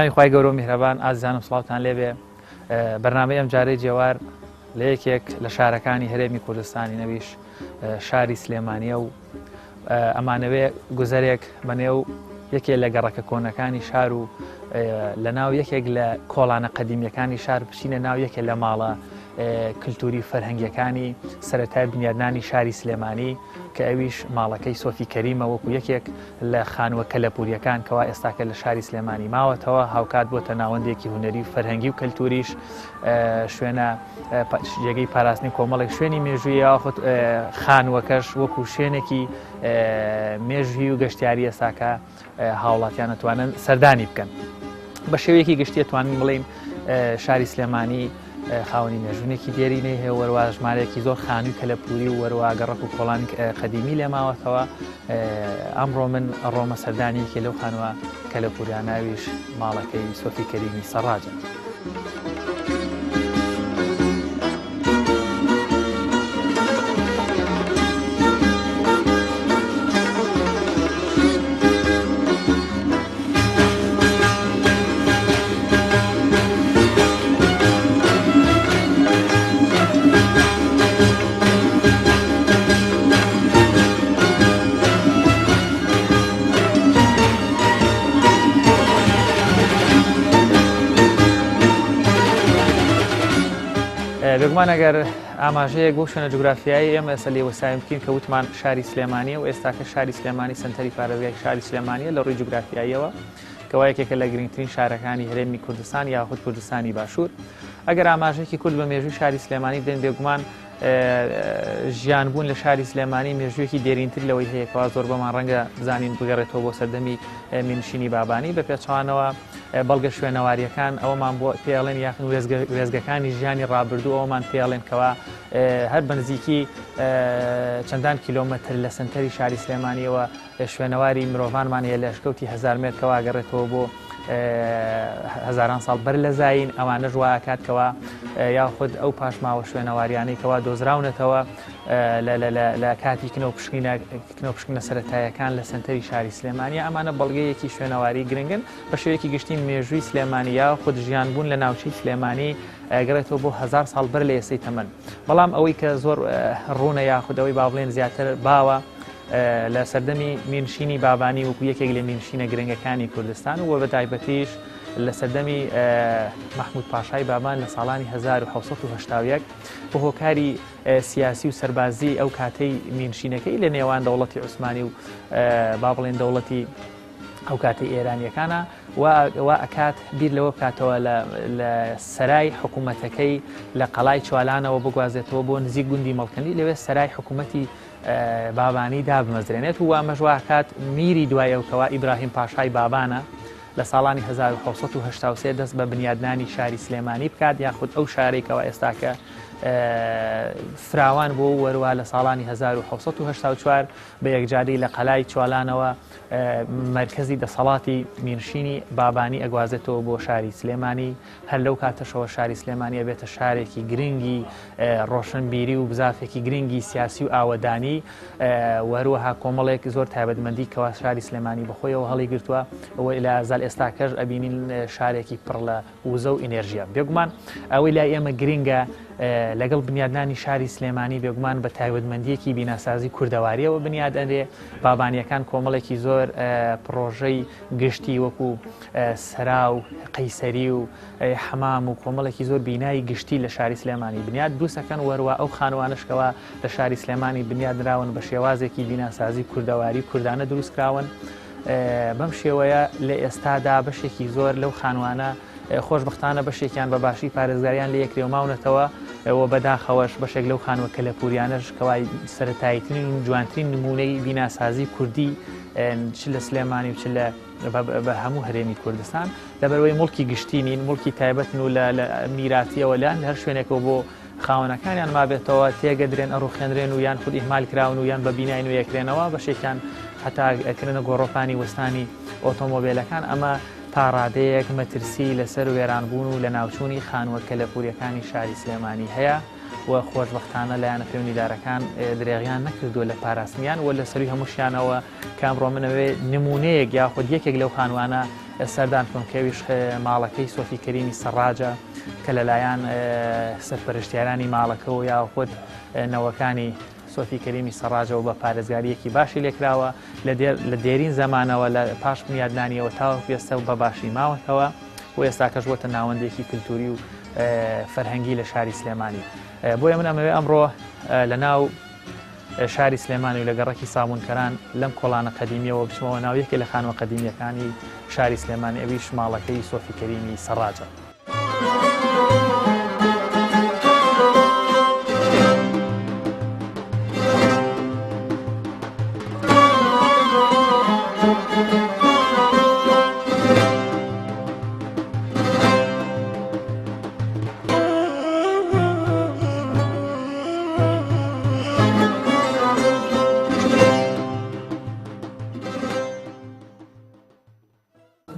سلامی خوای گەورە میهرەبان ئازیزانم سڵاوتان لێبێ. بەرنامەی ئەم جارەی جێوار لە یەکێک لە شارەکانی هەرێمی کوردستانی نەویش شاری سلێمانیە و ئەمانەوێ گوزەرێک بەنێو یەکێک لە گەڕەکە کۆنەکانی شار و لە ناو یەکێک لە کۆڵانە قەدیمیەکانی شار بچینە ناو یەکێک لە ماڵە کللتوری فەرهەنگیەکانی سەرەتای بنیادنانی شاری سلێمانی کە ئەویش ماڵەکەی سۆفی کەریمە وەکو یەکێک لە خانووە کەلەپوریەکان کەوا ئێستاکە لە شاری سلێمانی ماوەتەوە هاوکات بۆتە ناوەندێکی هونەری و فەرهەنگی و کەلتوریش شوێنە جێگەی پاراستنی کۆمەڵێک شوێنی مێژووی یاخود خانووەکەش وەکو شوێنێکی مێژووی و گەشتیاری ئێستاکە هاوڵاتیان ئەتوانن سەردانی بکەن. بە شێوەیەکی گشتی توانین بڵین شاری سلێمانی خاوەنی مێژوونێکی دێرینەی هەیە وەروە ژمارەیەکی زۆر خانووی کەلەپوری و وەروە گەڕەک و کۆڵانی قەدیمی لێ ماوەتەوە. ئەمڕۆ من ڕۆمە سەردانیەکی لەو خانووە کەلەپوریان ناویش ماڵەکەی سۆفی کەریمی سەڕاجە. بێگومان ئەگەر ئاماژەیەک بۆ شوێنە جوگرافیایی ئێمە ئێستا لێوەساوی بکەین کە وتمان شاری سلێمانیە و ئێستاکە شاری سلێمانی سنتەری پارێزگای شاری سلێمانیە لە ڕووی جوگرافیاییەوە کەوا یەکێکە لە گرنگترین شارەکانی هەرێمی کوردستان یاخود کوردستانی باشوور. ئەگەر ئاماژەیەکی کورد بە مێژووی شاری سلێمانی بدەین بێگومان ژیانبوون لە شاری سلێمانی مێژوویەکی دێرینتر لەوەی هەیەکەوە زۆر بەمان ڕەنگە بزانین بگەڕێتەوە بۆ سەردەمی مینشینی بابانی بە پێچوانەوە بەڵگە شوێنەواریەکان ئەوەمان بۆ پێڵێن یاخن وێزگەکانی ژیانی ڕابردوو ئەومان پێڵێن کەوا هەر بەنزیکی چەندان کیلۆمەتر لە سنتەری شاری سلێمانیەوە شوێنەواری مرۆڤانمان هەیە لە شکەوتی 1000 مێتر کەوا گەڕێتەوە بۆ هەزاران ساڵ بەر لە زاین. ئەوانەش وایە کاتکەوە یاخود ئەو پاشماوە شوێنەواریانەی کەوا دۆزراونەتەوە لە کاتی کنۆپشکنە سەرەتاییەکان لە سنتەری شاری سلێمانیە. ئەمانە بەڵگەیەکی شوێنەواری گرنگن بە شێوەیەکی گشتی مێژووی سلێمانیا خود ژیانبوون لە ناوچەی سلێمانی گەڕێتەوە بۆ 1000 ساڵ بەر لە ئێستەی تەمەن. بەڵام ئەوەی کە زۆر ڕوونە یاخود ئەوەی با بڵێن زیاتر باوە لە سەردەمی مینشینی بابانی وەکو یەکێک لە مینشینە گرنگەکانی کوردستان و بە تایبەتیش لە سەردەمی مەحموود پاشای بابان لە ساڵانی 1970 بە هۆکاری سیاسی و سەربازی ئەو کاتەی مینشینەکەی لە نێوان دەوڵەتی عوسمانی و با بڵێن دەوڵەتی ئەو کاتەی ئێرانیەکانە و ئەکات بیر لەوە بکاتەوە لە سەرای حکوومەتەکەی لە قەڵای چوالانەوە بگوازێتەوە بۆ نزیک گوندی مەڵکەندی لەوێ سەرای حکوومەتی بابانی دابمەزرێنێت و وامەژوا کات میری دوای ئەوکەوە ئیبراهیم پاشای بابانە لە ساڵانی 1970 دەست بە بنیادنانی شاری سلێمانی بکات یاخود ئەو شارێکەوە ئێستاکە فراوان بۆ وەروە لە ساڵانی 1984 بە یەکجاری لە قەلای چوالانەوە مرکزی دەسەڵاتی مینشینی بابانی ئەگوازێتەوە بۆ شاری سلێمانی. هەر لەو کاتەشەوە شاری سلێمانی ئەبێتە شارێکی گرنگی ڕۆشنبیری و بزافێکی گرنگی سیاسی و ئاوەدانی وەروەها کۆمەڵێک زۆر تایبەتمەندی کەوا شاری سلێمانی بەخۆیەوە هەڵی گرتووە ئەوەی لە ئازال ئێستاکەش ئەبینین شارێکی پڕ لە وزە و ئینێرژیە. بێگومان ئەوەی لای ئێمە گرنگە لەگەڵ بنیادنانی شاری سلێمانی بێگومان بە تایبەتمەندیەکی بیناسازی کوردەواریەوە بنیاد ئەنرێ. بابانیەکان کۆمەڵێکی زۆر پرۆژەی گشتی وەکو سەرا و قەیسەری و حەمام و کۆمەڵێکی زۆر بینایی گشتی لە شاری سلێمانی بنیاد دروستەکەن وەروە ئەو خانوانشکەوە لە شاری سلێمانی بنیادراون بە شێوازێکی بیناسازی کوردەواری کوردانە دروستکراون. بەم شێوەیە لە ئێستادا بەشێکی زۆر لەو خانوانە خۆشبەختانە بەشێکیان بە باشی پارێزگاریان لە یەکرێ ماونەتەوە ئەوە بەداخەوەش بەشێک لەو خانوە کەلەپوریانەش کەوای سەرەتاییترین و جوانترین نمونەی بیناسازی کوردی چ لە سلێمانی و چ بە هەموو هەرێمی کوردستان لەبەرەوەی مڵکی گشتینین مڵکی تایبەتن و لە میراتیەوە لەن هەر شوێنێکەوە بۆ خاوەنەکانیان مابێتەوە تێگەدرێن ئەڕوخێنرێن و یان خود ئیهمال کراون و یان بە بیناین و یەکرێنەوە بەشێکیان حتا ئەکردنە گۆڕۆپانی وەستانی ئۆتۆمۆبیلەکان. ئەمە تا ڕادەیەک مەترسی لەسەر وێرانبوون و لە ناوچوونی خانووە کەلەپوریەکانی شاری سلێمانی هەیە و خۆشبەختانە لایەنە پەیوەندیدارەکان درێغیان نەکردووە لە پاراستنیان و لە سەروی هەمووشیانەوە کامڕۆ منەوێ نمونەیەک یاخود یەکێک لەو خانوانە سەردان بکەم کەویش ماڵەکەی سۆفی کەریمی سەڕاجە کە لەلایەن سەرپەرشتیارانی ماڵەکەەوە یاخود نەوەکانی سۆفی کەریمی سەڕاجەوە بە پارێزگاریەکی باشی لێکراوە لە دێرین زمانەوە لە پاش بنیادنانیەوە تاوە پێستە و بە باشی ماوەتەوە و ئێستاکەش بۆتە ناوەندێکی کللتوری و فەرهەنگی لە شاری سلێمانی. بۆیە من ئەمەوێ ئەمڕۆ لە ناو شاری سلێمانی و لە گەڕەکی سامونکەران لەم کۆڵانە قەدیمیەوە بچمەوە ناویەکێ لە خانوە قەدیمیەکانی شاری سلێمانی ئەویش ماڵەکەی سۆفی کەریمی سەڕاجە.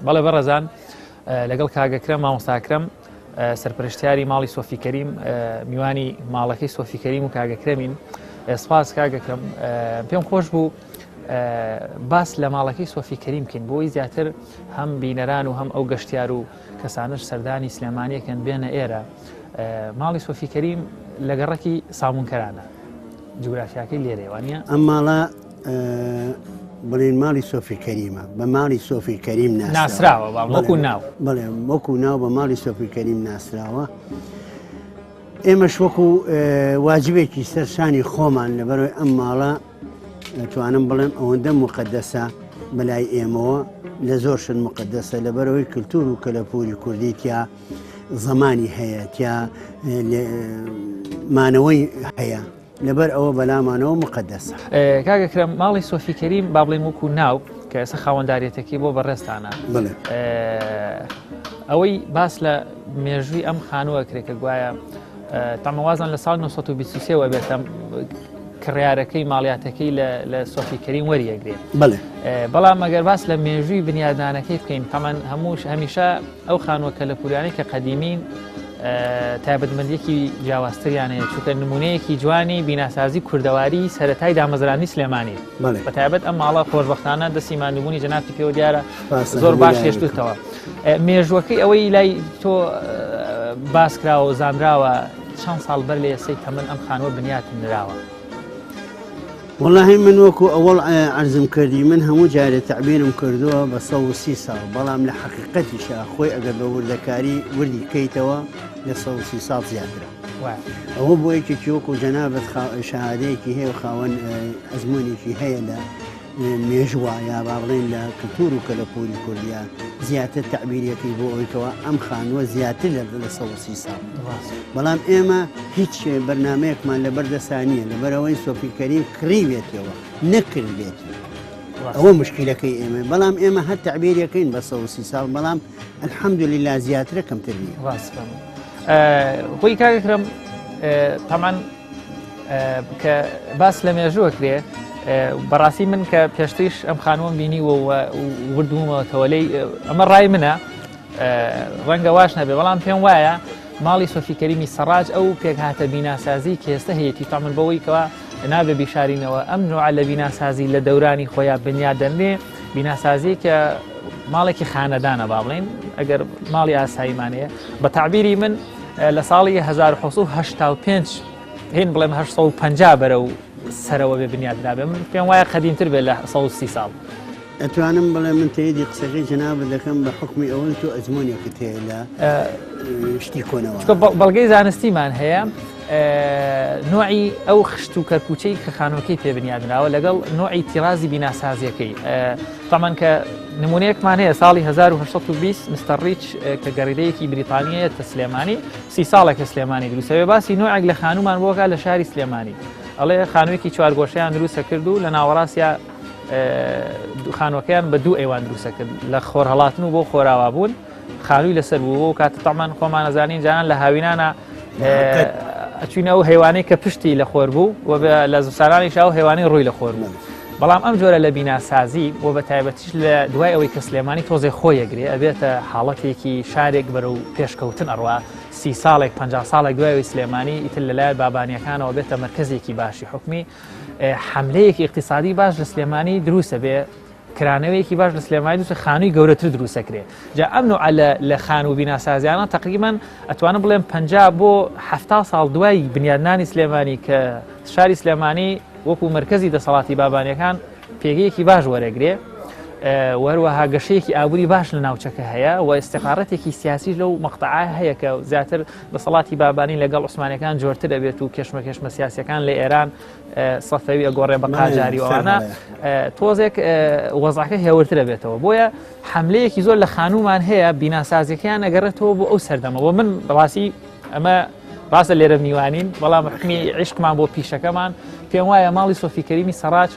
بەڵێ بەڕێزان لەگەڵ کاگەکرم مامۆستاکرم سەرپەرشتیاری ماڵی سۆفی کەریم میوانی ماڵەکەی سۆفی کەریم و کاگەکرمین. سپاس کاگەکرم، پێم خۆش بوو باس لە ماڵەکەی سۆفی کەریم بکەین بۆی زیاتر هەم بینەران و هەم ئەو گەشتیار و کەسانش سەردانی سلێمانیەکەن بێنە ئێرە. ماڵی سۆفی کەریم لە گەڕەکی سامونکەرانە، جوگرافیاکەی لێرەوانە. ئەم ماڵە بڵێن ماڵی سۆفی کەریمە، بە ماڵی سۆفی کەریم ناسراوە وەکو ناو. بڵێ وەکو ناو بە ماڵی سۆفی کەریم ناسراوە. ئێمەش وەکو واجبێکی سەرشانی خۆمان لەبەرەوەی ئەم ماڵە دەتوانم بڵێم ئەوەندە مقدسە بەلای ئێمەوە، لە زۆر شت مقدسە لەبەرەوەی کللتور و کەلەپوری کوردی تیا زەمانی هەیە، تیا مانەوەی هەیە، لەبەر ئەوە بەلامانەوە مقدسە. کاگەکرم ماڵی سۆفی کەریم با بڵێن وەکو ناو کە ئێستا خاوەنداریەتەکەی بۆ بەڕێستانە، ئەوەی باس لە مێژووی ئەم خانووە کرێکە گوایە تەمەوازان لە ساڵ 1923 بێتە کڕیارەکەی ماڵیاتەکەی لە سۆفی کەریم وەریەگرێت. بەڵام ئەگەر باس لە مێژووی بنیادانەکەی بکەین تەمان هەمیشە ئەو خانووە کەلەپوریانەی کە قەدیمین تایبەتمەندیەکی جیاوازتریانەیە، چونکە نمونەیەکی جوانی بیناسازی کوردەواری سەرەتای دامەزرانی سلێمانی بە تایبەت ئەم ماڵە خۆشبەختانە دەستی ماندووبوونی جەنابی پێوە دیارە زۆر باش هێشتوتەوە. مێژوەکەی ئەوەی لای تۆ باس کراوە و زانراوە چەند ساڵ بەر لە ئێستەی تەمەن ئەم خانووە بنیاتم نراوە؟ والله من وەکو ئەوەڵ عەرزم کردی من هەموو جارێ تەعبیرم کردووە بە 130 ساڵ، بەڵام لە حەقیقەتیشە خۆی ئەگەر بە وردەکاری وردی بکەیتەوە لە 130 ساڵ زیاترە. ئەوە بۆ یەکێکی وەکو جەنابەت شەهادەیەکی هەیە و خاوەن ئەزمونێکی هەیە لە مێژوە یا با بڵێن لە کللتور و کەلەپوری کوردیا زیاتر تەعبیرەکەی بۆ ئەوەیەوە ئەم خانووە زیاتر لە 130 ساڵ. بەڵام ئێمە هیچ بەرنمەیەکمان لە بەردەستانیە لەبەرەوەی سۆفی کەریم کڕیوێتەوە نەکردێت. ئەوە مشکلەکەی ئێمە، بەڵام ئێمە هەر تەعبیرەکەین بە 130 ساڵ، بەڵام الحەمدولله زیاترە کەمتر نیە. خۆی کاگەکرم تەمان کە باس لە مێژووە کرێ بەڕاستی من کە پێشتریش ئەم خانووەم بینیوە وردومەوەتەوە لەی ئەمە ڕای منە، ڕەنگە واش نەبێ، بەڵام پێم وایە ماڵی سۆفی کەریمی سەڕاج ئەو پێکهاتە بیناسازی کە ئێستا هەیەی تامن بەوەی کەوا نابێ بیشارینەوە ئەم نوع لە بیناسازی لە دەورانی خۆیان بنیادەنێ بیناسازی کە ماڵێکی خانەدانە با بڵێن ئەگەر ماڵی ئاساییمانەیە بە تعبیری من لە ساڵی 1985 هێن بڵێم 1950 بەرە و سەرەوە بێ بنیادرابێ، من پێم وایە قەدیمتر بێت لە 130 ساڵ. ئەتوانم بڵێ من تێیدی قسەکەی جەنابەت دەکەم بە حکمی ئەوەی تۆ ئەزمونێکت هەیە لە شتی کۆنەوە، بەڵگەی زانستیمان هەیە نوعی ئەو خشت و کەرکوچەی کە خانووەکەی پێ بنیادراوە لەگەڵ نوعی تیرازی بیناسازیەکەی. تەمان کە نمونەیەکمان هەیە ساڵی 1920 مستەر ریچ کە گەڕیدەیەکی بریتانیە تە سلێمانی 30 ساڵێکە سلێمانی دروستەوێ باسی نوعێک لە خانوومان بۆکە لە شاری سلێمانی، ئەڵێ خانوویەکی چوارگۆشەیان دروستە کرد و لە ناوەڕاستیا خانووەکەیان بە دوو ئەیوان دروستە کرد، لە خۆر هەڵاتن و بۆ خۆراوا بوون خانووی لەسەر بوو و کاتە تەمان خۆمان نەزانین جانان لە هاوینانە ئەچوینە ئەو هەیوانەی کە پشتی لە خۆر بوو و لە زستانانیش ئەو هەیوانی ڕووی لە خۆر بوو، بەڵام ئەم جۆرە لە بیناسازی و بە تایبەتیش لە دوای ئەوەی کە سلێمانی تۆزێ خۆی ئەگرێ ئەبێتە حاڵەتێکی شارێک بەرەو پێشکەوتن ئەڕوا 30 ساڵێک 50 ساڵێک دوایەوەی سلێمانی ئیتر لەلایەن بابانیەکانەوە بێتە مرکزێکی باشی حکومی حملەیەکی اقتصادی باش لە سلێمانی دروستە بێ کرانەوەیەکی باش لە سلێمانی دووسە خانووی گەورەتر دروستەکرێ جا ئەم نوع لە خان و بیناسازیانە تقریباً ئەتوانم بڵێم 50 بۆ 70 ساڵ دوای بنیادنانی سلێمانی کە شاری سلێمانی وەکو مرکزی دەسەڵاتی بابانیەکان پێگەیەکی باش وەرەگرێ وەروەها گەشەیەکی ئابووری باش لە ناوچەکە هەیە و ئستیقارەتێکی سیاسی لەو مەقطعە هەیە کە زیاتر دەسەڵاتی بابانی لەگەڵ عوسمانیەکان جۆرتر دەبێت و کێشمە سیاسیەکان لە ئێران سەفەوی ئەگۆڕێ بە قاجاری ئەوانە تۆزێک وەزعەکە هێورتر دەبێتەوە بۆیە حملەیەکی زۆر لە خانومان هەیە بیناسازیەکان ئەگەڕێتەوە بۆ ئەو سەردەمەوە من بەڕاستی ئەمە ڕاستە لێرە میوانین بەڵام حکمی عیشقمان بۆ پیشەکەمان پێم وایە ماڵی سۆفی کەریمی سەراج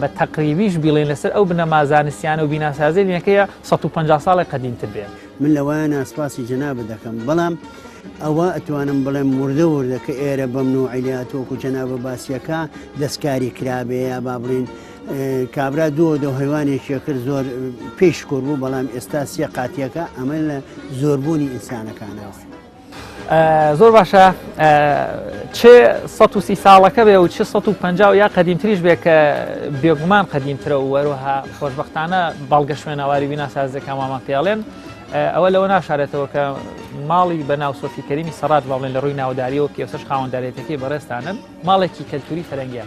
بە تەقریبیش بیڵێن لەسەر ئەو بنەما زانستیانە و بیناسازیەکەیە 150 ساڵی قەدیمتر بێت من لەوانە سپاسی جەنابە دەکەم بەڵام ئەوە ئەتوانم بڵێم وردە کە ئێرە بەم نوعیلات وەکو جەنابە باسیەکە دەستکاری کرابێ یا با بڵین کابرا دۆ هەیوانێکیە کرد زۆر پێش کوڕ بوو بەڵام ئێستا سێ قاتیەکە ئەمە لە زۆربوونی ئینسانەکانەوە. زۆر باشە چه 130 ساڵەکە بێ و چه 150 یا قەدیمتریش بێ کە بێگومان قەدیمترە و وەروها خۆشبەختانە بەڵگە شوێنەواری بیناسازەکانمان پێڵێن ئەوە لەوە ناشارێتەوە کە ماڵی بە ناو سۆفی کەریمی سەراج بڵێن لە ڕووی ناوداریەوە کێسەش خاوەنددارێتەکەی بەڕێستانن ماڵێکی کەلتوری فەرەنگیە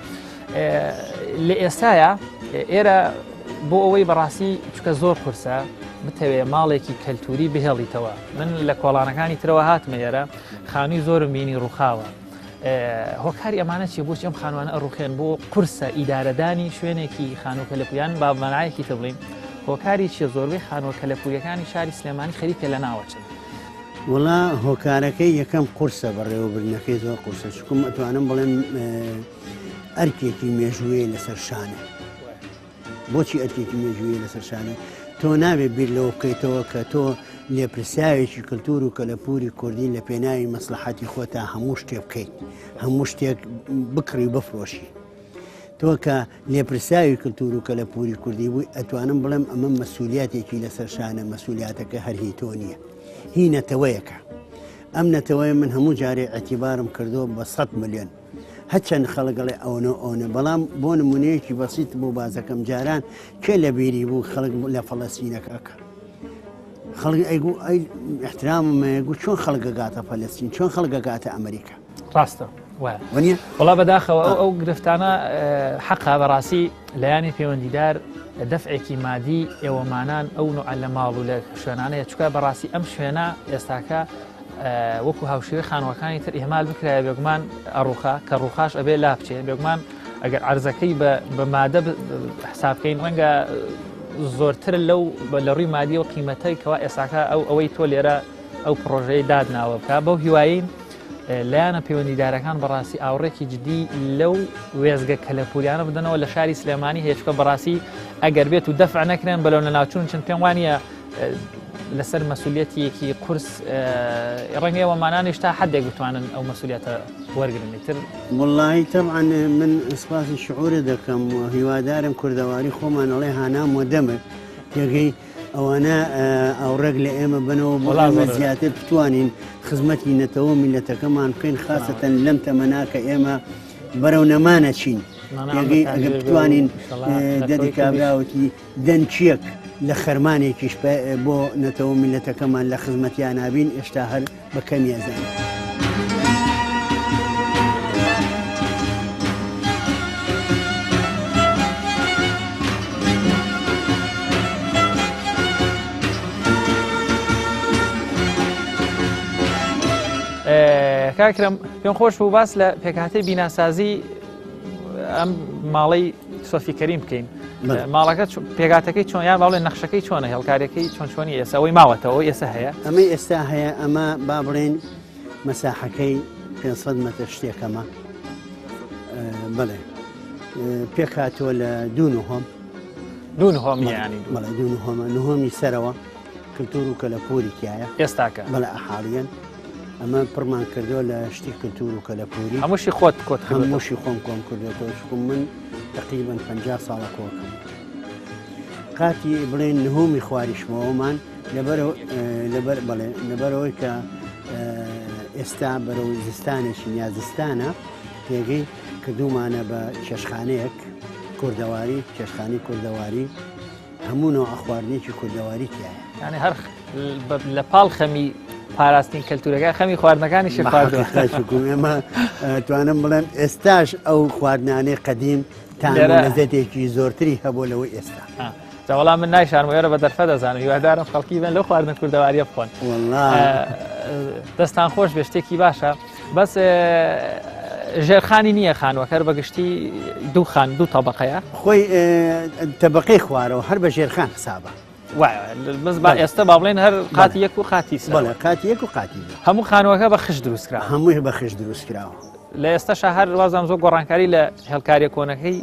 لە ئێستاە ئێرە بۆ ئەوەی بەڕاستی چکە زۆر قورسە بتەوێ ماڵێکی کەلتوری بهێڵیتەوە من لە کۆڵانەکانی ترەوە هاتمە ئێرە خانووی زۆرم بینی ڕووخاوە هۆکاری ئەمانە چی بۆچی ئەم خانوانە ئەڕوخێن بۆ قورسە ئیدارەدانی شوێنێکی خانوو کەلەپوریان با مەنایەکی تە بڵین هۆکاری چیە زۆربەی خانووە کەلەپوریەکانی شاری سلێمانی خەریکە لە ناوەچن وڵا هۆکارەکەی یەکەم قورسە بەڕێوەبرنەکەی زۆر قورسە چکم ئەتوانم بڵێن ئەرکێکی مێژوویە لەسەر شانە بۆچی ئەرکێکی مێژوویە لەسەر شانە تۆ نابێت بیر لەوە بکەیتەوە کە تۆ لێپرسیاوێکی کللتور و کەلەپوری کوردی لە پێناوی مەسلحەتی خۆتا هەموو شتێ بکەیت هەموو شتێک بکڕی بفرۆشی تۆ کە لێپرسیاوی کللتور و کەلەپوری کوردی بووی ئەتوانم بڵێم ئەمە مەسئولیاتێکی لەسەر شانە مەسئولیاتەکە هەرهی تۆ نییە هی نەتەوەیەکە ئەم نەتەوەی من هەموو جارێ ئەتیبارم کردو بە 100 ملیۆن هەچەند خەڵگەڵێ ئەوە بەڵام بۆ نمونەیەکی بەسیت بۆ بازەکەم جاران کێ لە بیری بوو خەڵک لە فەڵەستینەکەکە خەڵک ئەیگو ئەی احتراممەیەگو چۆن خەڵگەگاتە فەلەستین چۆن خەڵگەگاتە ئەمریکا ڕاستە وایە وڵا بەداخەوە ئەو گرفتانە حەقا بەڕاستی لایانی پەیوەندیدار دەفعێکی مادی ئێوەمانان ئەو نوع لە ماڵ و لە شوێنانەیە چکە بەڕاستی ئەم شوێنە ئێستاکە وەکو هاوشێوەی خانوەکانی تر ئێمال بکرایە بێگومان ئەڕوخا کە ڕوخاش ئەبێ لا بچێ بێگومان ئەگەر عەرزەکەی بە مادە حسابکەین ڕەنگە زۆرتر لەو لە ڕووی مادی و قیمەتەی کەوا ئێساکە ئەوەی تۆ لێرە ئەو پرۆژەی دادناوە بکە بەو هیوایین لایەنە پەیوەندیدارەکان بەڕاستی ئاوڕێکی جدی لەو وێزگە کەلەپوریانە بدەنەوە لە شاری سلێمانی هێچکە بەڕاستی ئەگەر بێت و دەفع نەکرێن بەلەو لە ناوچوون چەند پێم وانە لەسەر مەسئولیەتێکی قورس ڕەنگە ئێوەمانانیش تا حدێک بتوانن ئەو مەسئولیەتە وەرگرنیتر وڵی تەبعاً من ئسپاسی شعورە دەکەم و هیوادارم کوردەواری خۆمان ئەڵێ هانام و دەمت تێگەی ئەوانە ئەوڕێک لە ئێمە بنەوە بۆ زیاتر بتوانین خزمەتی نەتەوە میلەتەکەمان بکەین خاستەن لەم تەمەناکە ئێمە بەرەو نەمانە چین تێگەی ئەگە بتوانین دەدی کابراوەتی دەنچیەک لە خەرمانێکیش بۆ نەتەوە میلەتەکەمان لە خزمەتیان نابین ئێشتا هەر بە کەمی ئەزانین. کاکرم پێم خۆش بوو باس لە پێکهاتەی بیناسازی ئەم ماڵەی سۆفی کەریم بکەین ماڵەکە پێگاتەکەی چۆن یان باڵێ نەخشەکەی چۆنە هێڵکارەکەی چۆنی ئێستا ئەوەی ماوەتەوە ئێستا هەیە ئەمەی ئێستا هەیە ئەمە با بڵێن مەساحەکەی 500 مەتر شتێکەمە بڵێ پێک هاتووە لە دوو نهۆمی ینی بەڵێ دوو نهۆمی سەرەوە کللتور و کەلەپوری تایە ئێستاکە بەڵێ ئەحاڵیەن ئەمە پڕمان کردو لە شتی کللتور و کەلەپوری هەمووشی خۆت کۆت هەمووشی خۆم کۆم کردێتەوە چکم من تقریبان 50 ساڵە کۆکەم قاتی بڵێن نهۆمی خواریشمەوەمان لەبەرەوەی کە ئێستا بەرەو زستانێکی نیازستانە پێگەی کردومانە بە چێشخانەیەک کوردەواری چێشخانی کوردەواری هەموونەوە ئەخواردنێکی کوردەواری تایە یعنی هەر لە پاڵ خەمی پاراستنی کەلتورەکە خەمی خواردنەکانی شفاردووە ئێمە توانم بڵێم ئێستاش ئەو خواردنانەی قەدیم تا لەزەتێکی زۆرتری هەبوو لەوەی ئێستا وەڵام من نایشارمەوەرە بە دەرفە دەزانم هیوادارم خەڵکی بن لەو خواردنە کوردەواریە بخۆن دەستان خۆش بێ شتێکی باشە بەس ژێرخانی نییە خانوەکە بەگشتی دوو تەبقەیە خۆی تەبقەی خوارەوە هەر بە ژێرخان حسابە بەس با ئێستا با بڵێن هەر قاتی یەک و قاتی بەڵێ قاتی یەک و قاتی هەموو خانوەکە بە خش دروستکرا هەمووی بە خش دروستکراوە لە ئێستاشا هەر وازام زۆر گۆڕانکاری لە هێڵکاریە کۆنەکەی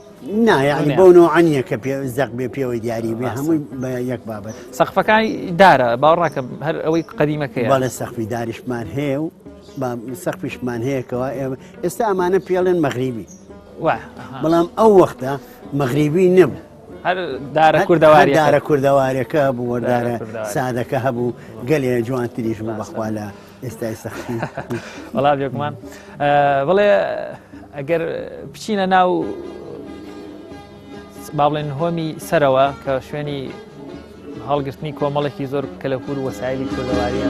نایانی بۆ نوعانیە کە زەق بێ پێوەی دیاری بێ هەمووی بە یەک بابەت سەقفەکانی دارە باوەڕاکە هەر ئەوەی قەدیمەکەی بەڵێ سەقفی داریشمان هەیە و سەقفیشمان هەیەکەوە ئێستا ئەمانە پێڵێن مەغریبی بەڵام ئەو وەختە مەغریبی نەبوو هەر دارە کوردەواری دارە کوردەوارەکە هەبوو وەردارە سادەکە هەبوو گەلێ جوانتریش بوو بەخوا لە ئێستای سەختی وەڵام یەکمان بڵێ ئەگەر بچینە ناو با بڵێن هۆمی سەرەوە کە شوێنی هەڵگرتنی کۆمەڵێکی زۆر کەلەپور و وەسایلی کوردەواریە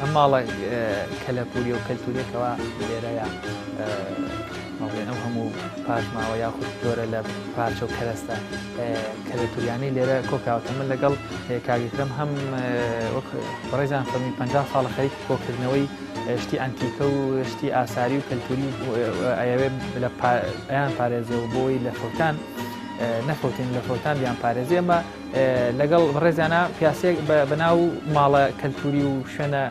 ئەم ماڵە کەلەپوری و کەلتوریەکەوە لێرەیە ئەو هەموو پاشماوە یاخود جۆرە لە پارچە و کەرەستە کەلەتوریانی لێرە کۆکاوتە من لەگەڵ کاگیترم هەم بەڕێزان فەرمی 50 ساڵە خەریکی کۆکردنەوەی شتی ئەنتیکە و شتی ئاساری و کەلتوری ئەیەوێ ئەیان پارێزەوە بۆی لە فەوتان نەفوتین لە فەوتان بیان پارێزی ئەمە لەگەڵ ڕێزیانە پیاسێک بەناو ماڵە کەلتوری و شوێنە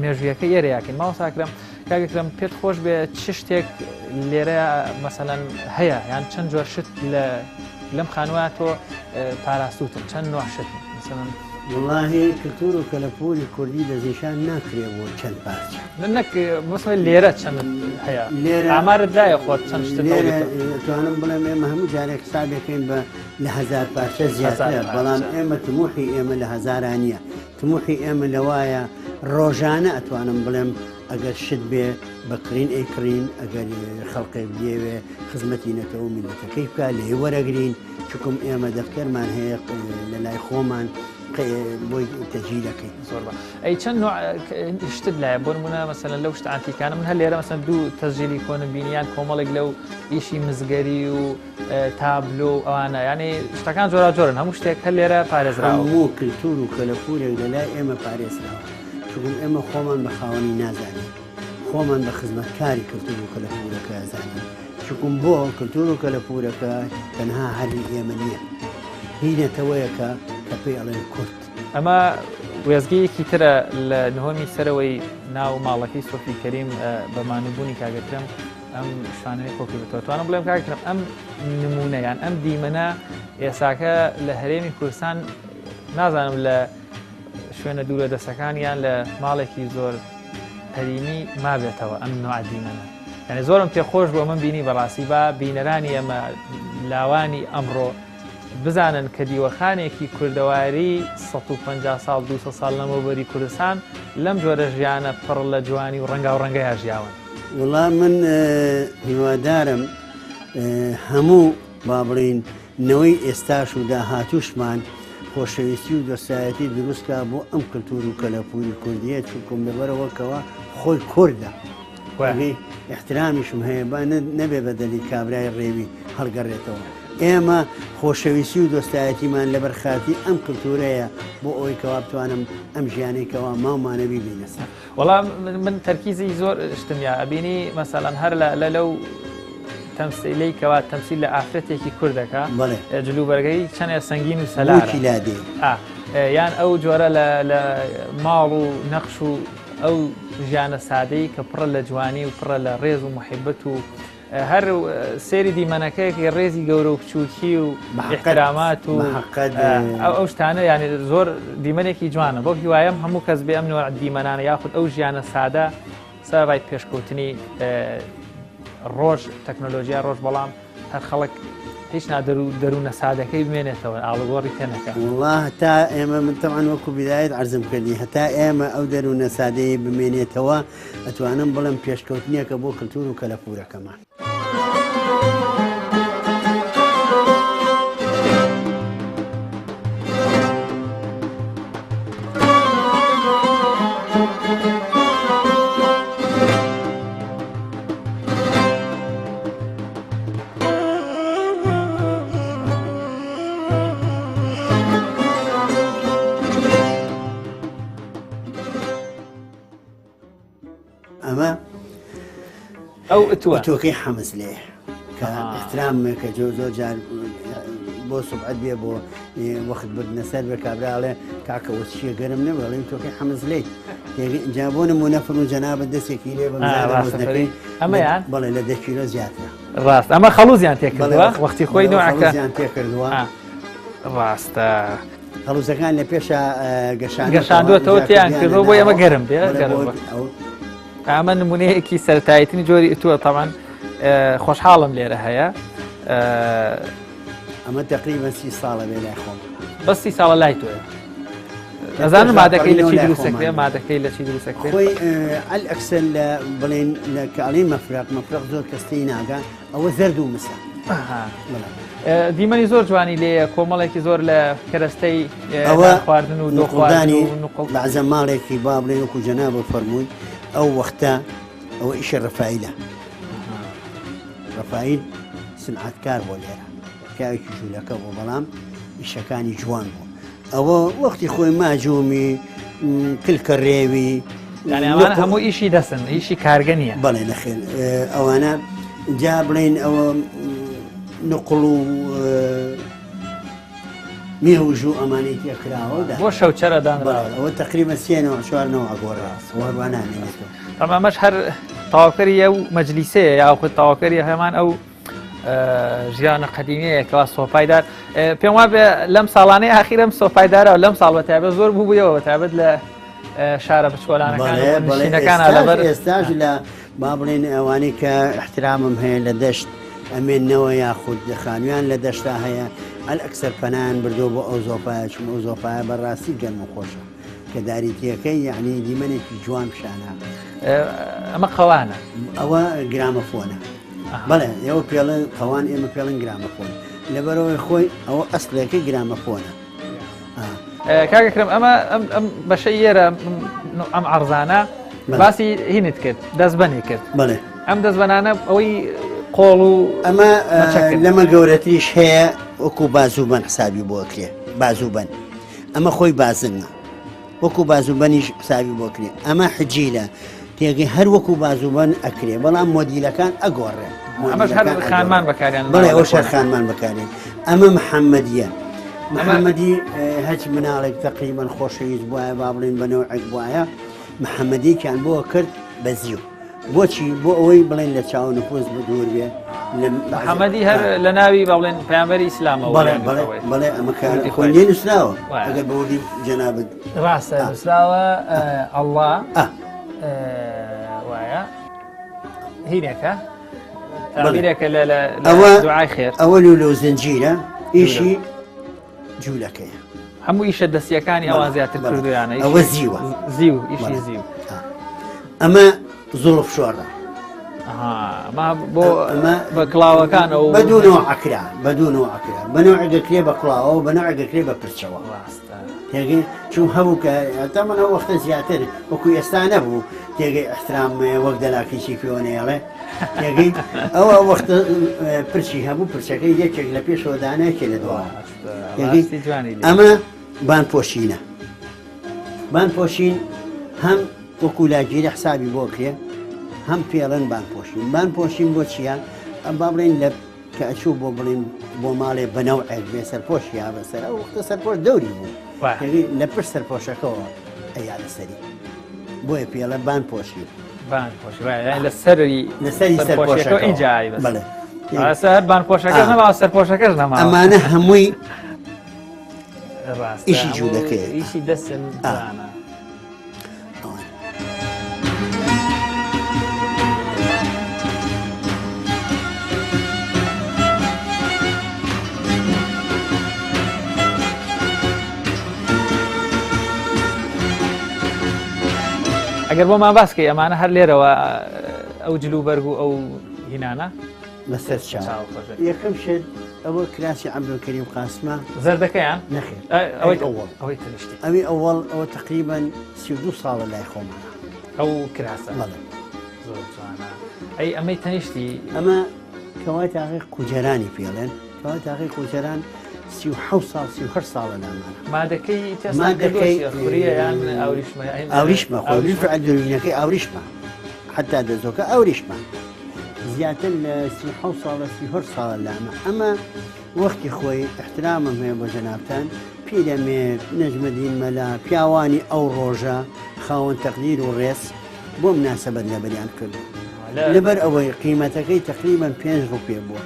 مێژویەکە ئێرەیەکەین ماوە ساکرم کاگەکرم پێت خۆش بێ چ شتێک لێرە مەسەلەن هەیە یان چەند جۆر شت لەم خانووە تۆ پاراستوتن چەند نوع شت مثلەن والله کلتور و کەلەپوری کوردی لە زیشان ناکرێ بۆ چەند پارچە نەک مثل لێرە چەند هەیە ئامارت دایە خۆت چەند شت توانم بڵێم ئێمە هەموو جارێک حسابێکین بە لە 1000 پارچە زیاتر بەڵام ئێمە تموحی ئێمە لە هەزاران نییە تموحی ئێمە لەوایە ڕۆژانە ئەتوانم بڵێم ئەگەر شت بێ بەکرین ئەیکڕین ئەگەر خەڵقی بێوێ خزمەتی نەتەوە میلەتەکەی بکە لێ وەرەگرین چکم ئێمە دەفتەرمان هەیە لە لای خۆمان بۆی تەجی دەکەین زۆر ئەی چەند شتت لایە بۆ نمونە مەسەلەن لەو شتە ئەنتیکانە من هەر لێرە مەسەن دوو تەسجیلی کۆنم بینیان کۆمەڵێک لەو ئیشی مزگەری و تابلۆ ئەوانە یعنی شتەکان جۆرا جۆرن هەموو شتێک هەر لێرە پارێزراوە هەموو کلتور و کەلەپورێک لەلای ئێمە پارێزراوە چون ئێمە خۆمان بە خاوەنی نازانین خۆمان بە خزمەتکاری کلتور و کەلەپورەکە ئازانین چکم بۆ کلتور و کەلەپورەکە تەنها هەری ئێمە نییە هینەتەوەیەکە کە پێی ئەڵێن کورد ئەمە وێزگەیەکی ترە لە نهۆمی سەرەوەی ناو ماڵەکەی سۆفی کەریم بە مانوبوونی کاگەترم ئەم شانەی کۆکی بتوانم بڵێم کاگەترم ئەم نمونەیان ئەم دیمەنە ئێساکە لە هەرێمی کوردستان نازانم لە شوێنە دوورە دەستەکانیان لە ماڵێکی زۆر هەریمی مابێتەوە ئەم نوع دیمەنە یعنی زۆرم پێخۆش بۆ من بینی بەڕاستی بە بینەرانی ئەمە لاوانی ئەمڕۆ بزانن کە دیوەخانێکی کوردەواری 150 ساڵ 200 ساڵ لەمەوبەری کوردستان لەم جۆرە ژیانە پڕ لە جوانی و ڕەنگا و ڕەنگەیە ژیاون وڵام من هیوادارم هەموو با بڵین نەوەی ئێستاش و داهاتووشمان خۆشەویستی و دۆستایەتی دروستکە بۆ ئەم کلتور و کەلەپوری کوردیە چونکم لەبەرەوەکەوە خۆی کوردە احترامیشم هەیە با نەبێ بەدەلی کابرای ڕێوی هەڵگەڕێتەوە ئێمە خۆشەویستی و دۆستایەتیمان لەبەر خاتی ئەم کلتورەیە بۆ ئەوەی کەوا بتوانم ئەم ژیانێکەوە ماومانەوی تەمسیلەی کەوا تەمسیل لە ئافرەتێکی کوردەکە جلوبەرگەی چەندە سەنگین و سەلارکی لا دێ یان ئەو جۆرە لە ماڵ و نەخش و ئەو ژیانە سادەی کە پڕە لە جوانی و پڕە لە ڕێز و محیبەت و هەر سێری دیمەنەکەیەکی ڕێزی گەورە و بچووکی و احترامات و ئەو شتانە یعنی زۆر دیمەنێکی جوانە بۆ هیوایم هەموو کەس بێ ئەم نوع دیمەنانە یاخود ئەو ژیانە سادە سەبای پێشکەوتنی ڕۆژ تەکنۆلۆژیا ڕۆژ بەڵام هەر خەڵک هیچ دەروونە سادەکەی بمێنێتەوە ئاڵگۆڕی تێنەکە والله هەتا ئێمە من تەمان وەکو بیدایەت عەرزم کردی هەتا ئێمە ئەو دەروونە سادەیە بمێنێتەوە ئەتوانم بڵێم پێشکەوتنیەکە بۆ کلتور و کەلەپورەکەمان. ئەمە ئەو ئەتوەکەی حەمز لێ کە احترام کە زۆر جار بۆ سوبعەت بێ بۆ وەخت بردنە سەر بێ کابراڵێ کاکە وەچیە گەرم نەبێ بەڵێ تۆکەی حەمز لێ جا بۆ نمونە فڕ و جەنابەت دەستێکی لێ بەمزانەکەی ئەمەیان بەڵێ لە 10 کیلۆ زیاترە ڕاست ئەمە خەڵوزیان تێکردووە وەختی خۆی نوعەکەیان تێکردووە ڕاستە هەڵوزەکان لە پێشە گەشاندوێتەوە تیان کردەوە بۆ ئەمە گەرم بێ ئەمە نمونەیەکی سەرەتاییتنی جۆری ئتووە تەمان خۆشحاڵم لێرە هەیە ئەمە تقریبا 30 ساڵە بێ لای خۆم بە 30 ساڵە لای تۆە ئەزانم مادەکەی لە چی دروستەکرێ مادەکەی لە چی دروستەکرێت خۆی ئەکسەر لە بڵێن لە کاڵی مەفرق زۆر کەستەی ناگا ئەوە زەرد و مسە دیمەنی زۆر جوانی لێە کۆمەڵێکی زۆر لە کەرەستەی خواردن و دۆخواردنی بەعزە ماڵێکی با بڵێن وەکو جەنابە فەرمووی ئەو وەختە ئەوە ئیشە ڕەفایلە ڕەفایل سنعەتکار بۆ لێرە پیاوێکی ژوولەکە بۆ بەڵام ئیشەکانی جوان بوو ئەوە وەختی خۆی ماجوومی کلکە ڕێوی ئەوانە هەموو ئیشی دەسن ئیشی کارگە نییە بەڵێ نەخێن ئەوانە جا بڵێن ئەوە نقڵ و مێوژوو ئەمانەی تێکراوە بۆ شەوچەرەدان ئەوە تقریبا 3-4 ئەگۆڕاست وەروانانێتەوە ئەمەش هەر تاواکەری ئەو مەجلیسەیە یاخود تاواکەری هەمان ئەو ژیانە قەدیمیەیەکەوە سۆپایدار پێم وا بێ لەم ساڵانەی ئاخیرم سۆپایدارە و لەم ساڵ بەتایبەت زۆر بووبوویەوە بەتایبەت لە شارە بچکۆلانەکان لەبەر ئێستاش لە با بڵێن ئەوانەی کە احترامم هەیە لە دەشت ئەمێنەوە یاخود خانویان لە دەشتا هەیە ئەکسەر پەنان بردو بۆ ئەو زۆپایە چون ئەو زۆپایە بەڕاستی گەرم و خۆشە کە داریتیەکەی یعنی دیمەنێکی جوان پیشانە ئەمە قەوانە ئەوە گرامەفۆنە بەڵێ ئێوە پێڵن قەوان ئێمە پێڵن گرامەفۆن لەبەرەوەی خۆی ئەوە ئەسڵێکی گرامەفۆنە کاکەکرم ئەمە ئەم بەشەی ئێرە ئەم عەرزانە باسی هینت کرد دەستبەنی کرد بڵێ ئەم دەستبەنانە ئەوەی قۆڵ و ئەمە لەمە گەورەتریش هەیە وەکو بازوبەن حسابی بۆکرێ بازوبەن ئەمە خۆی بازنە وەکو بازوبەنیش حسابی بۆکرێ ئەمە حجیلە تێگەی هەر وەکو بازوبەن ئەکرێ بەڵام مۆدیلەکان ئەگۆڕێ ئەمەش هەر خانمان بەکاریان بڵێ ئەوە شەر خانمان بەکارێن ئەمە محەممەدیە محەممەدی هەچ مناڵێک تقریبا خۆشەویست بواە با بڵێن بەنەوەعێک وایە محەممەدیکیان بۆ کرد بە زیو بۆچی بۆ ئەوەی بڵێن لە چاو نفوس بە دوور بێ محەممەدی هەر لە ناوی با بڵێن پەیامبەری ئیسلامەوە بڵێ ئەمە خۆی نووسراوە ئەگەر بەوەی جەنابەت ڕاستە نووسراوە ئەڵڵا وایە هینێکە تابیرێکە لە دوعای خێر ئەوە لەو زنجیرە ئیشی جوولەکەیە هەموو ئیشە دەستیەکانی ئەوان زیاتر کردویانە ئەوە زیوە زیو ئیشی زیو ئەمە زوڵف شۆڕە بۆ بە کڵاوەکان ئەو بەدوونەوە عکرا بەدوونەوە عکرا بەنەوەی دەکرێ بە کڵاوە و بەنەوەی دەکرێ بە پرچەوە تێگەی چون هەموو کە تا من ئەو وەختە زیاتر وەکو ئێستا نەبوو تێگەی احترام وەک دەلاکیی پێوەنێڵێ تێگەی ئەوە وەختە پرچی هەبوو پرچەکەی یەکێک لە پێشەوەدانەیەکێ لە دووە ئەمە بانپۆشینە بانپۆشین هەم وەکو لاگیری حسابی بۆ کرێ هەم پێڵەن بانپۆشین بانپۆشین بۆ چییە با بڵێن لە کە ئەچوو بۆ بڵێن بۆ ماڵێ بەنەوعێک بێ سەرپۆشی یا بەسەر ئەو وەختە سەرپۆش دەوری بوو لە پشت سەرپۆشەکەەوە ئەیا لەسەری بۆیە پێڵە بان پۆشی لەسەری سەرپۆشەکە ئینجای بڵێ سەر بانپۆشەکە نەما سەرپۆشەکەش نەما ئەمانە هەمووی ڕاست ئیشی جوولەکەیە ئیشی دەستن ئەگەر بۆ ما باسکەی ئەمانە هەر لێرەوە ئەو جلوبەرگ و ئەو هینانە لەسەر چاو یەکەم شت ئەوە کراسی عەبدولکەریم قاسمە زەردەکەیان نەخێر ئەوەی تنیشتی ئەوی ئەوڵ ئەوە تقریبان 32 ساڵە لای خۆمانە ئەو کراسە زۆر جوانە ئەی ئەمەی تەنیشتی ئەمە کەوای تاقی قوجەرانی پێڵێن کەوای تاقی قوجەران 37 ساڵ 38 ساڵە لامانە مادەکەی خوریەیان ئاوریشمە خۆی فعلدوینەکەی ئاوریشمە حتا دەزۆکە ئاوریشمە زیاتر لە 37 ساڵە 38 ساڵە لامە ئەمە وەختی خۆی احترامم هەیە بۆ جەنابتان پیرەمێرد نەجمەدین مەلا پیاوانی ئەو ڕۆژە خاوەن تەقدیر و ڕێز بۆ مناسەبەت لەبەریان کرد لەبەر ئەوەی قیمەتەکەی تقریبان 5 ڕوپێ بووە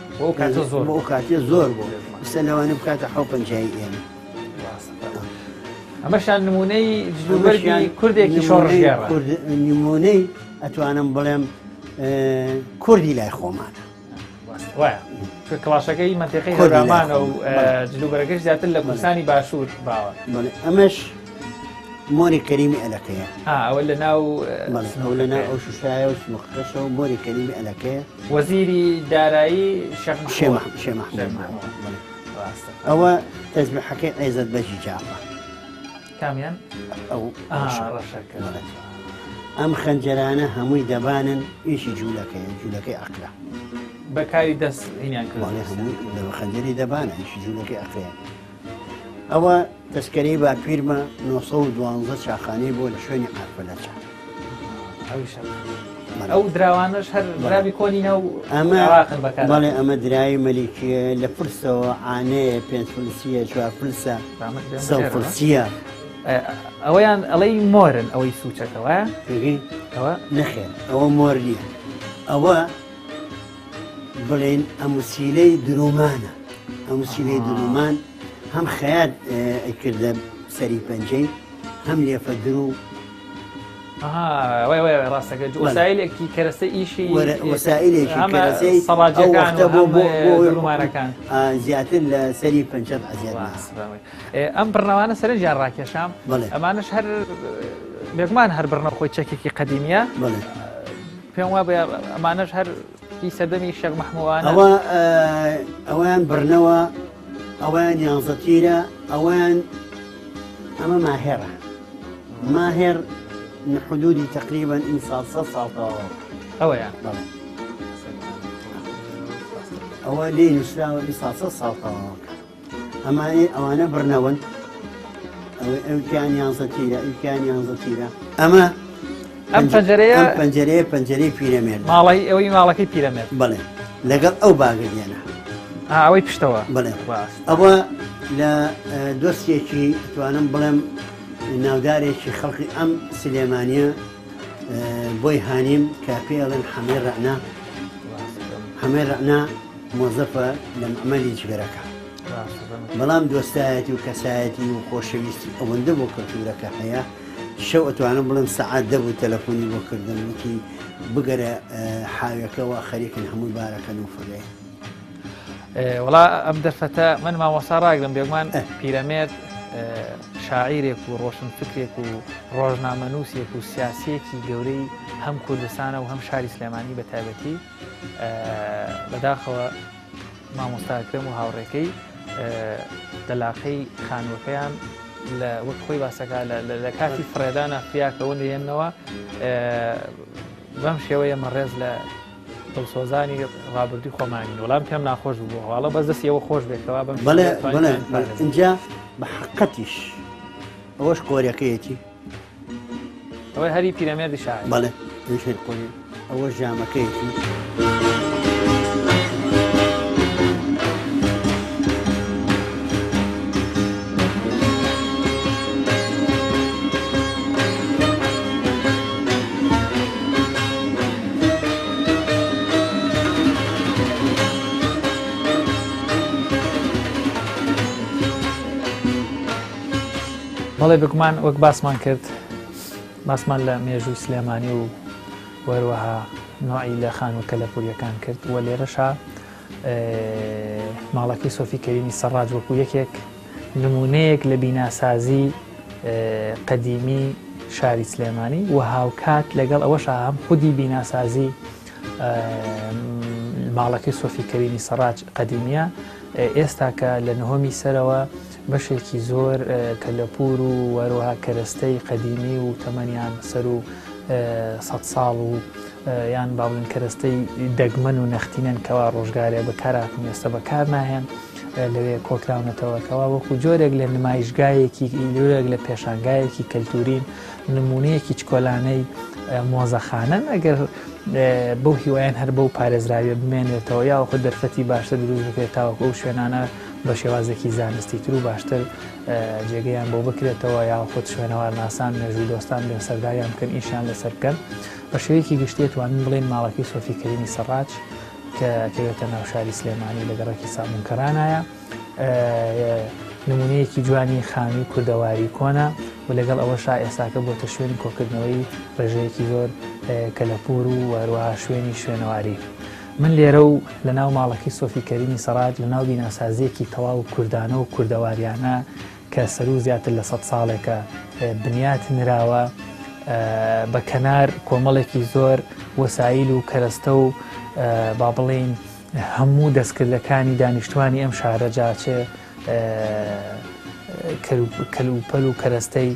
بۆ کاتێ زۆر بوو ئستا لەوانە بکاتە 50 ئێمە ئەمەشان نمونەی جلوبەرگی کوردێکی شۆڕژگەڕە نمونەی ئەتوانم بڵێم کوردی لای خۆمانە وایە کڵاشەکەی مەنتیقەی هەورامانە و جلوبەرەکەش زیاتر لە کوردستانی باشوور باوە ئەمەش مۆری کەریمی ئەلەکەیە ئەوە لە ناو لە ناو ئەو شوشایە و سموخەکەشە و مۆری کەریمی ئەلەکەیە وەزیری دارایی شێ مەحموود ئەوە تەزبیحەکەی عێزەت بەژی جاپە کامیان ئەو ڕەشەکە ئەم خەنجەرانە هەمووی دەبانن ئیشی جوولەکەی عەقلە بەکاری دەست هینیان کردوانێ هەمووی لە خەنجەری دەبانە ئیشی جوولەکەی عەقلەیە ئەوە تەسکەرەی باپیرمە 912 چاخانەی بۆ لە شوێنی عارفەلەچە ئەو دراوانش هەر درابی کۆنی نەو بەڵێ ئەمە درایی مەلیکیە لە فرسەوە عانەیە 5 فلسیە 4 فلسە 100 فلسیە ئەوەیان ئەڵەی مۆرن ئەوەی سوچەکەوە ئەوە نەخێن ئەوە مۆر نییە ئەوە بڵێن ئەموسیلەی درومانە ئەموسیلەی درومان هەم خەیات ئەیکردە سەری پەنجەی هەم لێفە درو ڕاستەکە وەسایلێکی کەرەستە ئیشی وەسایلێکی کەرەسەی سەڵاجەکانمانەکان زیاتر لە سەری پەنجەت عزیێت ئەم بڕنەوانە سەرنجیان ڕاکێشام ئەمانش هەر بێگومان هەر بڕنە خۆی چەکێکی قەدیمیە پێم وا بە ئەمانش هەر هی سەردەمی شێخ مەحمووانە ئەویان بڕنەوە ئەویان یانزەتیرە ئەویان ئەمە ماهێرە ماهێر حدودی تقریبا ئینسال 100 ساڵ تەواو ئەوەیان ئەوە لێ نووسراوە ئینسال 100 ساڵ تەواو ئەوانە بڕنەوەن ئەوکیان یانزەتیرە ئەوکیان یانزەتیرە ئەمە ئەم پەنجەرەی پیرەمێرد ماڵی ئەوەی ماڵەکەی پیرەمێرد بڵێ لەگەڵ ئەو باگەریانە ئەوەی پشتەوە بڵێ ئەوە لە دۆستێکی توانم بڵێم ناودارێکی خەڵقی ئەم سلێمانیە بۆی هانیم کە پێڵێن حەمێ ڕەعنا حەمێ ڕەعنا مۆزەفە لە ئەمەلی جگەرەکە بەڵام دۆستایەتی و کەسایەتی و خۆشەویستی ئەوەندە بۆ کەلتورەکە هەیە شەو ئەتوانم بڵێم سەعات دەبوو تەلەفۆنی بۆ کردن وتی بگەرە حاویەکەەوە خەریکن هەمووی بارەکەن و فڕێ وڵا ئەم دەرفەتە من مامۆستا ڕاگرم بێگومان پیرەمێرد شاعیرێک و ڕۆشن فکرێک و ڕۆژنامەنووسێک و سیاسێکی گەورەی هەم کوردستانە و هەم شاری سلێمانی بە تایبەتی بەداخەوە مامۆستاکرم و هاوڕێکەی دەلاقەی خانووەکەیان لە وەک خۆی باسەکە لە کاتی فڕێدانە فیاکەون لێنەوە بەم شێوەیە مەڕێز لە دڵسۆزانی ڕابردوی خۆمانین وەڵام پێم ناخۆش بوو هەواڵە بەس دەستیەوە خۆش بێتەوە بەم اینجا بە حقەتیش ئەوەش قۆریەکەیەتی ئەوەی هەری پیرەمێردی شاعیر بەڵێ قۆری ئەوە ژامەکەیەتی بەڵێ بگومان وەک باسمان کرد باسمان لە مێژووی سلێمانی و وەروەها نوعی لە خانووکە لە پوریەکان کرد وە لێرەشا ماڵەکەی سۆفی کەریمی سەڕاج وەکو یەکێک نمونەیەک لە بیناسازی قەدیمی شاری سلێمانی و هاوکات لەگەڵ ئەوەش هەم خودی بیناسازی ماڵەکەی سۆفی کەریمی سەڕاج قەدیمیە ئێستا کە لە نهۆمی سەرەوە بەشێکی زۆر کە لە پور و وەروەها کەرەستەی قەدیمی و تەمەنیان سەر و 100 ساڵ و یان باڵن کەرەستەی دەگمەن و نەختینەن کەوا ڕۆژگارێ بەکارهاتن ئێستا بەکار ناهێن لەوێ کۆکراونەتەوەکەوە وەکو جۆرێک لە نمایشگایەکی جۆرێک لە پێشانگایەکی کەلتورین نمونەیەکی چکۆلانەی مۆزەخانەن ئەگەر بەو هیوایان هەر بەو پارێزراوی بمێنێتەوە یا خود دەرفەتی باشتر دروست بکرێتەوە ئەو شوێنانە بە شێوازێکی زانستی تر و باشتر جێگەیان بۆ بکرێتەوە یا خود شوێنەوار ناسان مێژووی دۆستان بێن سەرداریان بکەن ئیشیان لەسەر بکەن بە شێوەیەکی گشتی توانین بڵێن ماڵەکەی سۆفی کەریمی سەڕاج کە کەوێتە ناو شاری سلێمانی لە گەڕەکی سامونکەرانایە نمونەیەکی جوانی خامی کوردەواری کۆنا و لەگەڵ ئەوەشا ئێستاکە بۆتە شوێنی کۆکردنەوەی ڕێژەیەکی زۆر کە لە پور و وەروەها شوێنی شوێنەواری من لێرە و لە ناو ماڵەکەی سۆفی کەریمی سەڕاج لە ناو بیناسازیەکی تەواو کوردانە و کوردەواریانە کە سەر و زیاتر لە 100 ساڵێکە بنیات نراوە بە کەنار کۆمەڵێکی زۆر وەسایل و کەرەستە و با بڵێن هەموو دەستکردەکانی دانیشتوانی ئەم شارە جاچێ کەلوپەل و کەرەستەی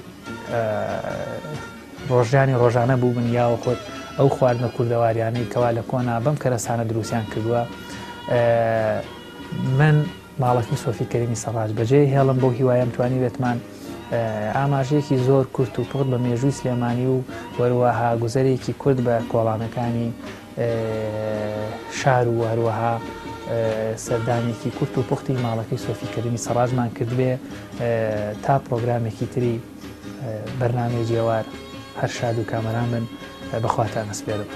ڕۆژانی ڕۆژانە بوو بن یاوە خۆت ئەو خواردنە کوردەواریانەی کەوا لە کۆنا بەم کەرەسانە دروستیان کردووە من ماڵەکەی سۆفی کەریمی سەڕاج بەجێ هێڵم بۆ هیوایم توانی بێتمان ئاماژەیەکی زۆر کورت و پڕ بە مێژووی سلێمانی و وەروەها گوزەرێکی کورد بە کۆڵانەکانی شار و هەروەها سەردانێکی کورت و پوختی ماڵەکەی سۆفی کەریمی سەڕاجمان کردبێ تا پرۆگرامێکی تری بەرنامەی جێوار هەر شاد و کامەران بن بەخواتان ئەسپێرم.